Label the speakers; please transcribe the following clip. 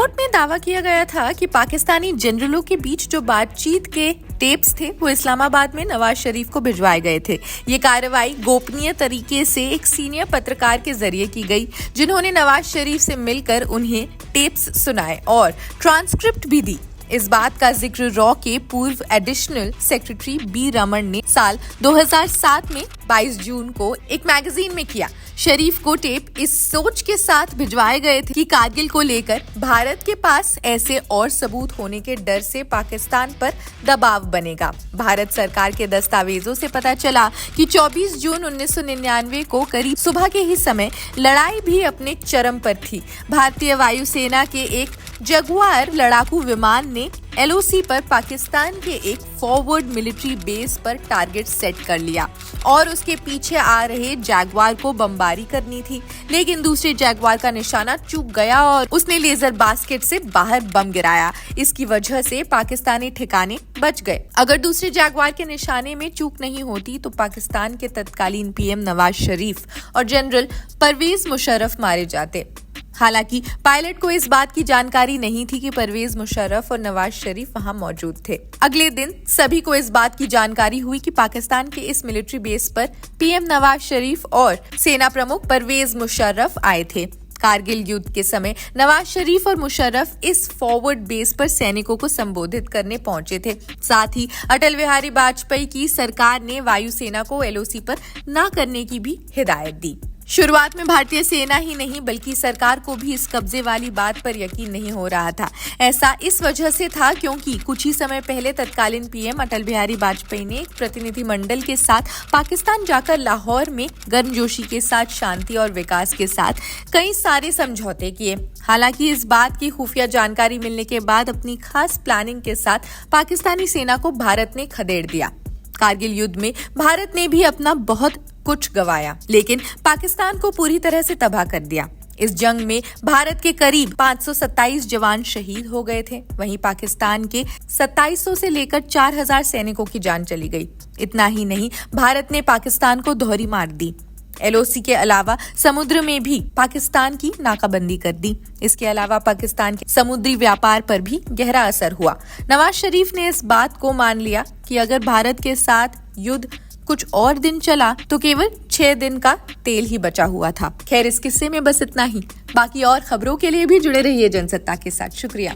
Speaker 1: Report में दावा किया गया था कि पाकिस्तानी जनरलों के बीच जो बातचीत के टेप्स थे वो इस्लामाबाद में नवाज शरीफ को भिजवाए गए थे। ये कार्रवाई गोपनीय तरीके से एक सीनियर पत्रकार के जरिए की गई, जिन्होंने नवाज शरीफ से मिलकर उन्हें टेप्स सुनाए और ट्रांसक्रिप्ट भी दी। इस बात का जिक्र रॉ के पूर्व एडिशनल सेक्रेटरी बी रमन ने साल 2007 में 22 जून को एक मैगजीन में किया। शरीफ को टेप इस सोच के साथ भिजवाए गए थे कि कारगिल को लेकर भारत के पास ऐसे और सबूत होने के डर से पाकिस्तान पर दबाव बनेगा। भारत सरकार के दस्तावेजों से पता चला कि 24 जून 1999 को करीब सुबह के ही समय लड़ाई भी अपने चरम पर थी। भारतीय वायुसेना के एक जगुआर लड़ाकू विमान ने LOC पर पाकिस्तान के एक फॉरवर्ड मिलिट्री बेस पर टारगेट सेट कर लिया और उसके पीछे आ रहे जैगवार को बमबारी करनी थी, लेकिन दूसरे जैगवार का निशाना चूक गया और उसने लेजर बास्केट से बाहर बम गिराया। इसकी वजह से पाकिस्तानी ठिकाने बच गए। अगर दूसरे जैगवार के निशाने में चूक नहीं होती तो पाकिस्तान के तत्कालीन PM नवाज शरीफ और जनरल परवेज मुशर्रफ मारे जाते। हालांकि पायलट को इस बात की जानकारी नहीं थी कि परवेज मुशर्रफ और नवाज शरीफ वहां मौजूद थे। अगले दिन सभी को इस बात की जानकारी हुई कि पाकिस्तान के इस मिलिट्री बेस पर PM नवाज शरीफ और सेना प्रमुख परवेज मुशर्रफ आए थे। कारगिल युद्ध के समय नवाज शरीफ और मुशर्रफ इस फॉरवर्ड बेस पर सैनिकों को संबोधित करने पहुंचे थे। साथ ही अटल बिहारी वाजपेयी की सरकार ने वायुसेना को LOC पर ना करने की भी हिदायत दी। शुरुआत में भारतीय सेना ही नहीं बल्कि सरकार को भी इस कब्जे वाली बात पर यकीन नहीं हो रहा था। ऐसा इस वजह से था क्योंकि कुछ ही समय पहले तत्कालीन PM अटल बिहारी वाजपेयी ने एक प्रतिनिधिमंडल के साथ पाकिस्तान जाकर लाहौर में गर्मजोशी के साथ शांति और विकास के साथ कई सारे समझौते किए। हालांकि इस बात की खुफिया जानकारी मिलने के बाद अपनी खास प्लानिंग के साथ पाकिस्तानी सेना को भारत ने खदेड़ दिया। कारगिल युद्ध में भारत ने भी अपना बहुत कुछ गंवाया, लेकिन पाकिस्तान को पूरी तरह से तबाह कर दिया। इस जंग में भारत के करीब 527 जवान शहीद हो गए थे। वहीं पाकिस्तान के 2700 से लेकर 4000 सैनिकों की जान चली गई। इतना ही नहीं, भारत ने पाकिस्तान को दोहरी मार दी। LOC के अलावा समुद्र में भी पाकिस्तान की नाकाबंदी कर दी। इसके अलावा पाकिस्तान के समुद्री व्यापार पर भी गहरा असर हुआ। नवाज शरीफ ने इस बात को मान लिया कि अगर भारत के साथ युद्ध कुछ और दिन चला तो केवल 6 दिन का तेल ही बचा हुआ था। खैर, इस किस्से में बस इतना ही। बाकी और खबरों के लिए भी जुड़े रहिए जनसत्ता के साथ। शुक्रिया।